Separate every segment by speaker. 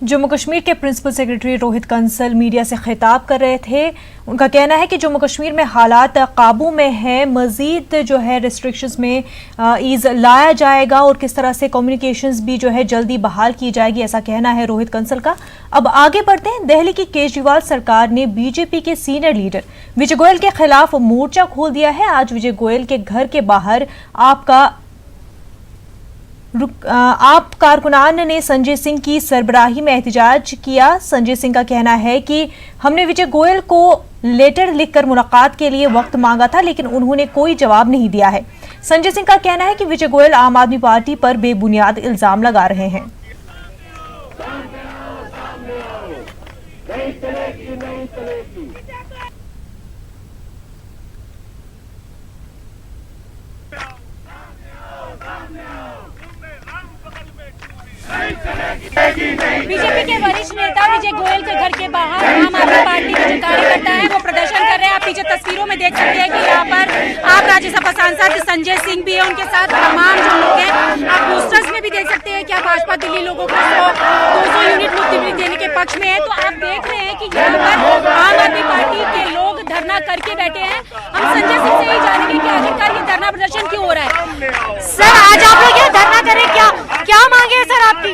Speaker 1: जम्मू कश्मीर के principal secretary Rohit Kansal media से खिताब कर रहे थे। उनका कहना है कि जम्मू कश्मीर में हालात काबू में है, मजीद जो है रिस्ट्रिक्शंस में ईज लाया जाएगा और किस तरह से कम्युनिकेशंस भी जो है जल्दी बहाल की जाएगी, ऐसा कहना है रोहित कंसल का। अब आगे बढ़ते हैं। दिल्ली की केजरीवाल सरकार ने बीजेपी के सीनियर लीडर विजय गोयल के खिलाफ मोर्चा खोल दिया है। आज विजय गोयल के घर के बाहर आप कारकुनान ने संजय सिंह की सरबराही में एहतजाज किया। संजय सिंह का कहना है कि हमने विजय गोयल को लेटर लिखकर मुलाकात के लिए वक्त मांगा था, लेकिन उन्होंने कोई जवाब नहीं दिया है। संजय सिंह का कहना है कि विजय गोयल आम आदमी पार्टी पर बेबुनियाद इल्जाम लगा रहे हैं।
Speaker 2: बीजेपी के वरिष्ठ नेता विजय गोयल के घर के बाहर आम आदमी पार्टी के जो कार्यकर्ता है वो प्रदर्शन कर रहे हैं। आप पीछे तस्वीरों में देख सकते हैं कि यहाँ पर आप राज्यसभा सांसद संजय सिंह भी है, उनके साथ तमाम जो लोग हैं। आप पोस्टर्स में भी देख सकते हैं कि भाजपा दिल्ली लोगों को 200 यूनिट मुफ्त बिजली देने के पक्ष में है। तो आप देख रहे हैं कि यहाँ पर आम आदमी पार्टी के लोग धरना करके बैठे हैं। हम संजय सिंह से ही जानेंगे कि आखिरकार ये धरना प्रदर्शन क्यों हो रहा है। सर, आज आप लोग ये धरना करें, क्या मांगे है सर आपकी?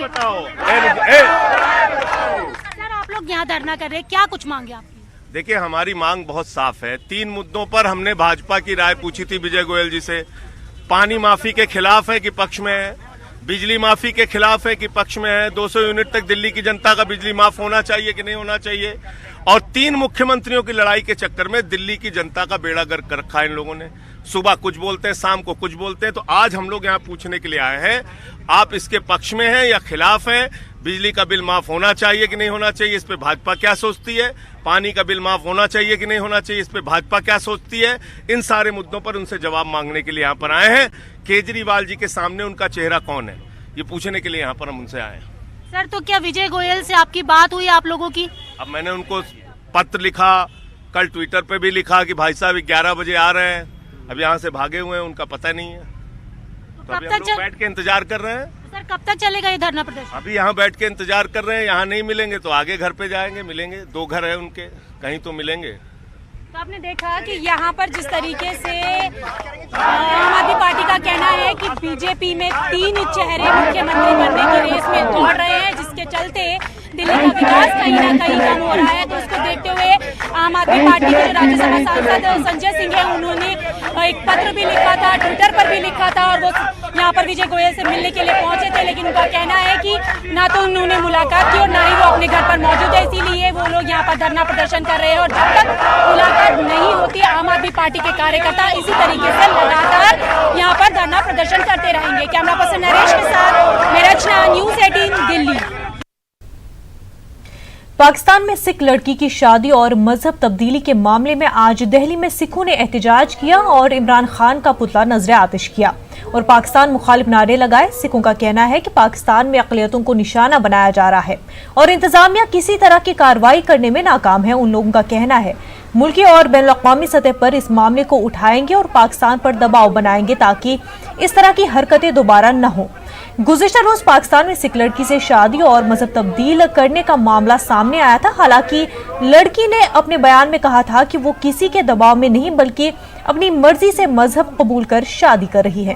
Speaker 2: सर, आप लोग यहाँ धरना कर रहे हैं, क्या कुछ मांगे आपकी?
Speaker 3: देखिए, हमारी मांग बहुत साफ है। 3 मुद्दों पर हमने भाजपा की राय पूछी थी विजय गोयल जी से। पानी माफी के खिलाफ है कि पक्ष में है, बिजली माफी के खिलाफ है कि पक्ष में है, 200 यूनिट तक दिल्ली की जनता का बिजली माफ होना चाहिए कि नहीं होना चाहिए, और 3 मुख्यमंत्रियों की लड़ाई के चक्कर में दिल्ली की जनता का बेड़ा गर्क कर रखा है इन लोगों ने। सुबह कुछ बोलते हैं, शाम को कुछ बोलते हैं। तो आज हम लोग यहाँ पूछने के लिए आए हैं, आप इसके पक्ष में हैं या खिलाफ हैं? बिजली का बिल माफ होना चाहिए कि नहीं होना चाहिए, इस पे भाजपा क्या सोचती है? पानी का बिल माफ होना चाहिए कि नहीं होना चाहिए, इस पे भाजपा क्या सोचती है? इन सारे मुद्दों पर उनसे जवाब मांगने के लिए यहाँ पर आए हैं। केजरीवाल जी के सामने उनका चेहरा कौन है, ये पूछने के लिए यहाँ पर हम उनसे आए हैं।
Speaker 2: सर, तो क्या विजय गोयल से आपकी बात हुई आप लोगों की?
Speaker 3: अब मैंने उनको पत्र लिखा, कल ट्विटर पे भी लिखा कि भाई साहब 11 बजे आ रहे हैं, अब यहाँ से भागे हुए हैं, उनका पता नहीं है। तो अभी हम लोग बैठ के इंतजार कर रहे हैं।
Speaker 2: सर, कब तक चलेगा ये धरना प्रदर्शन?
Speaker 3: अभी यहाँ बैठ के इंतजार कर रहे हैं। यहाँ नहीं मिलेंगे तो आगे घर पे जाएंगे, मिलेंगे। 2 घर है उनके, कहीं तो मिलेंगे।
Speaker 2: तो आपने देखा कि यहाँ पर जिस तरीके से आम आदमी पार्टी का कहना है कि बीजेपी में 3 चेहरे मुख्यमंत्री बनने की रेस में दौड़ रहे हैं, जिसके चलते दिल्ली का विकास कहीं ना कहीं कम हो रहा है। तो उसको देखते हुए आम आदमी पार्टी के जो राज्यसभा सांसद संजय सिंह है, उन्होंने एक पत्र भी लिखा था, ट्विटर पर भी लिखा था, और वो यहाँ पर विजय गोयल से मिलने के लिए पहुंचे थे। लेकिन उनका कहना है कि ना तो उन्होंने मुलाकात की और ना ही वो अपने घर पर मौजूद है, इसीलिए वो लोग यहाँ पर धरना प्रदर्शन कर रहे हैं। और जब तक मुलाकात नहीं होती, आम आदमी पार्टी के कार्यकर्ता इसी तरीके से लगातार यहाँ पर धरना प्रदर्शन करते रहेंगे। कैमरा पर्सन नरेश के साथ मैं रचना, न्यूज़ 18 दिल्ली।
Speaker 1: पाकिस्तान में सिख लड़की की शादी और मजहब तब्दीली के मामले में आज दिल्ली में सिखों ने एहतजाज किया और इमरान खान का पुतला नजर आतिश किया और पाकिस्तान मुखालिफ नारे लगाए। सिखों का कहना है कि पाकिस्तान में अक़लियतों को निशाना बनाया जा रहा है और इंतजामिया किसी तरह की कार्रवाई करने में नाकाम है। उन लोगों का कहना है मुल्की और बैनुल-अक़वामी सतह पर इस मामले को उठाएंगे और पाकिस्तान पर दबाव बनाएंगे ताकि इस तरह की हरकतें दोबारा न हो। गुज़िश्ता रोज पाकिस्तान में सिख लड़की से शादी और मजहब तब्दील करने का मामला सामने आया था। हालांकि लड़की ने अपने बयान में कहा था कि वो किसी के दबाव में नहीं बल्कि अपनी मर्जी से मजहब कबूल कर शादी कर रही है।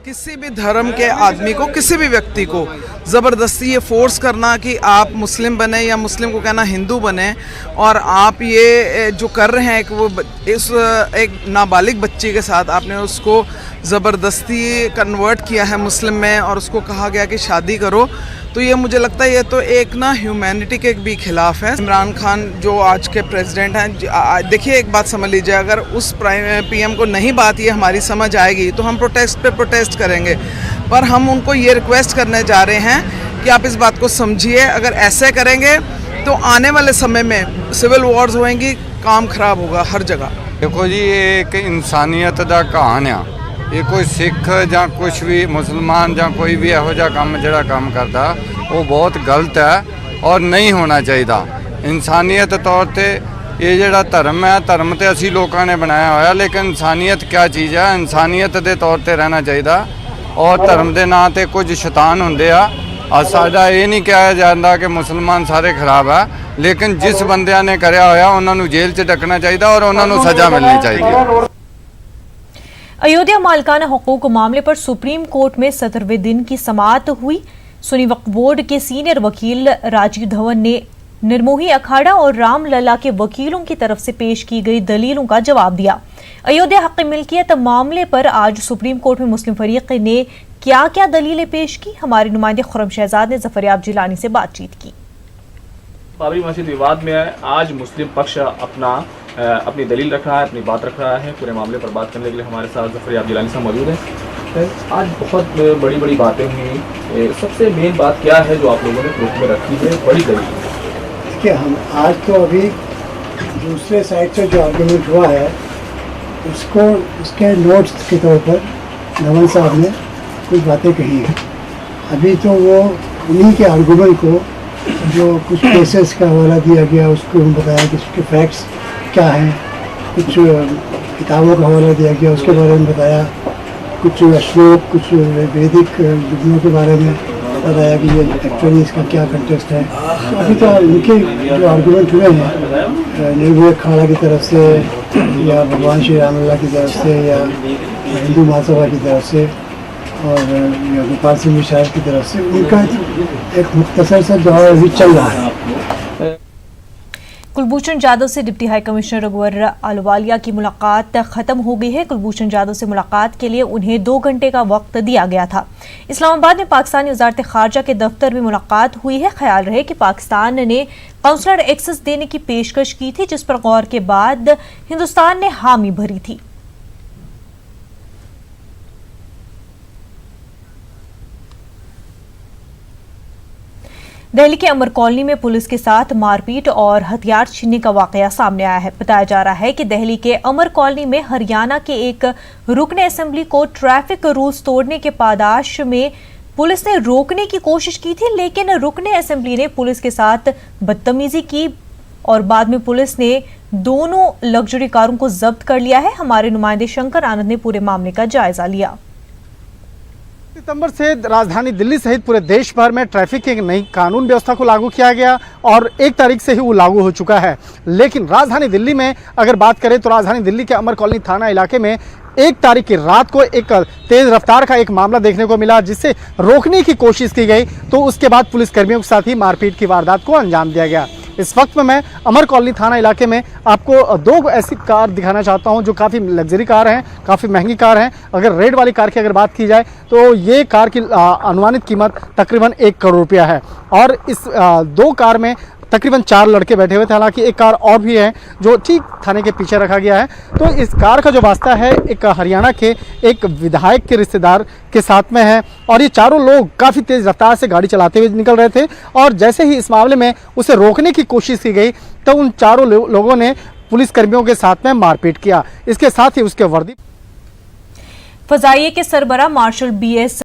Speaker 4: किसी भी धर्म के आदमी को, किसी भी व्यक्ति को ज़बरदस्ती ये फोर्स करना कि आप मुस्लिम बने या मुस्लिम को कहना हिंदू बने, और आप ये जो कर रहे हैं कि वो इस एक नाबालिग बच्ची के साथ आपने उसको ज़बरदस्ती कन्वर्ट किया है मुस्लिम में और उसको कहा गया कि शादी करो, तो ये मुझे लगता है ये तो एक ना ह्यूमैनिटी के भी खिलाफ है। इमरान खान जो आज के प्रेसिडेंट हैं, देखिए एक बात समझ लीजिए, अगर उस पीएम को नहीं बात ये हमारी समझ आएगी तो हम प्रोटेस्ट पे प्रोटेस्ट करेंगे, पर हम उनको ये रिक्वेस्ट करने जा रहे हैं कि आप इस बात को समझिए। अगर ऐसे करेंगे तो आने वाले समय में सिविल वॉर्स होएंगी, काम खराब होगा हर जगह।
Speaker 5: देखो जी, ये एक इंसानियत दा कहान आ, ये कोई सिख ਜਾਂ कुछ भी मुसलमान ਜਾਂ कोई भी ਇਹੋ ਜਿਹਾ ਕੰਮ ਜਿਹੜਾ ਕੰਮ ਕਰਦਾ ਉਹ ਬਹੁਤ ਗਲਤ ਹੈ। और नहीं होना चाहिए। इंसानियत तौर पे ये ਜਿਹੜਾ ਧਰਮ ਹੈ, ਧਰਮ ਤੇ ਅਸੀਂ ਲੋਕਾਂ ਨੇ ਬਣਾਇਆ ਹੋਇਆ, ਲੇਕਿਨ ਇਨਸਾਨੀਅਤ ਕੀ ਚੀਜ਼ ਹੈ, ਇਨਸਾਨੀਅਤ ਦੇ ਤੌਰ ਤੇ ਰਹਿਣਾ ਚਾਹੀਦਾ। ਔਰ ਧਰਮ ਦੇ ਨਾਂ ਤੇ ਕੁਝ ਸ਼ੈਤਾਨ ਹੁੰਦੇ ਆ। ਸਾਡਾ ਇਹ ਨਹੀਂ ਕਿਹਾ ਜਾਂਦਾ ਕਿ ਮੁਸਲਮਾਨ ਸਾਰੇ ਖਰਾਬ ਆ, ਲੇਕਿਨ ਜਿਸ ਬੰਦਿਆਂ ਨੇ ਕਰਿਆ ਹੋਇਆ ਉਹਨਾਂ ਨੂੰ ਜੇਲ੍ਹ 'ਚ ਡੱਕਣਾ ਚਾਹੀਦਾ और ਉਹਨਾਂ ਨੂੰ सज़ा मिलनी चाहिए।
Speaker 1: अयोध्या मालिकाना हुकूक मामले पर सुप्रीम कोर्ट में 17वें दिन की समाअत हुई। सुन्नी वक्फ बोर्ड के सीनियर वकील राजीव धवन ने निर्मोही अखाड़ा और रामलला के वकीलों की तरफ से पेश की गई दलीलों का जवाब दिया। अयोध्या हक मिल्कियत मामले पर आज सुप्रीम कोर्ट में मुस्लिम फरीक ने क्या क्या दलीलें पेश की, हमारे नुमाइंदे खुर्रम शहजाद ने जफरयाब जिलानी से बातचीत की।
Speaker 6: बाबरी मस्जिद विवाद में आज मुस्लिम पक्ष अपनी दलील रख रहा है, अपनी बात रख रहा है। पूरे मामले पर बात करने के लिए हमारे साथ जफरयाब जिलानी साहब मौजूद हैं। आज बहुत बड़ी बड़ी बातें हुई, सबसे मेन बात क्या है जो आप लोगों ने कोर्ट में रखी है, बड़ी दलील?
Speaker 7: देखिए, हम आज तो अभी दूसरे साइड से जो आर्गूमेंट हुआ है उसको उसके नोट्स के तौर पर धवन साहब ने कुछ बातें कही है। अभी तो वो उन्हीं के आर्गूमेंट को जो कुछ केसेस का हवाला दिया गया उसको हम बताया कि उसके फैक्ट्स क्या हैं, कुछ किताबों का हवाला दिया गया उसके बारे में बताया, कुछ श्लोक, कुछ वैदिक विधियों के बारे में बताया कि ये एक्चुअली इसका क्या कंटेक्स्ट है। तो अभी तो इनके जो आर्गूमेंट हुए हैं निर्भय अखाड़ा की तरफ से या भगवान श्री रामलला की तरफ से या हिंदू महासभा की तरफ से और या गोपाल सिंह मिश्रा की तरफ से, उनका एक मुख्तसर सा दौर अभी चल रहा है।
Speaker 1: कुलभूषण जाधव से डिप्टी हाई कमिश्नर रघुवर अहलुवालिया की मुलाकात खत्म हो गई है। कुलभूषण जाधव से मुलाकात के लिए उन्हें 2 घंटे का वक्त दिया गया था। इस्लामाबाद में पाकिस्तानी वजारत खारजा के दफ्तर में मुलाकात हुई है। ख्याल रहे कि पाकिस्तान ने काउंसलर एक्सेस देने की पेशकश की थी, जिस पर गौर के बाद हिंदुस्तान ने हामी भरी थी। दिल्ली के अमर कॉलोनी में पुलिस के साथ मारपीट और हथियार छीनने का वाकया सामने आया है। बताया जा रहा है कि दिल्ली के अमर कॉलोनी में हरियाणा के एक रुकन असेंबली को ट्रैफिक रूल्स तोड़ने के पादाश में पुलिस ने रोकने की कोशिश की थी, लेकिन रुकन असेंबली ने पुलिस के साथ बदतमीजी की और बाद में पुलिस ने दोनों लग्जरी कारों को जब्त कर लिया है। हमारे नुमाइंदे शंकर आनंद ने पूरे मामले का जायजा लिया।
Speaker 8: सितंबर से राजधानी दिल्ली सहित पूरे देश भर में ट्रैफिक की एक नई कानून व्यवस्था को लागू किया गया और 1 तारीख से ही वो लागू हो चुका है। लेकिन राजधानी दिल्ली में अगर बात करें तो राजधानी दिल्ली के अमर कॉलोनी थाना इलाके में 1 तारीख की रात को एक तेज रफ्तार का एक मामला देखने को मिला, जिससे रोकने की कोशिश की गई तो उसके बाद पुलिसकर्मियों के साथ ही मारपीट की वारदात को अंजाम दिया गया। इस वक्त में मैं अमर कॉलोनी थाना इलाके में आपको 2 ऐसी कार दिखाना चाहता हूं जो काफ़ी लग्जरी कार हैं, काफ़ी महंगी कार हैं। अगर रेड वाली कार की अगर बात की जाए तो ये कार की अनुमानित कीमत तकरीबन 1 करोड़ रुपया है और इस 2 कार में तकरीबन 4 लड़के बैठे हुए थे। हालांकि एक कार और भी है जो ठीक थाने के पीछे रखा गया है। तो इस कार का जो वास्ता है एक हरियाणा के एक विधायक के रिश्तेदार के साथ में है और ये चारों लोग काफ़ी तेज़ रफ्तार से गाड़ी चलाते हुए निकल रहे थे और जैसे ही इस मामले में उसे रोकने की कोशिश की गई तो उन चारों लोगों ने पुलिसकर्मियों के साथ में मारपीट किया। इसके साथ ही उसके वर्दी
Speaker 1: फजाइये के सरबराह मार्शल BS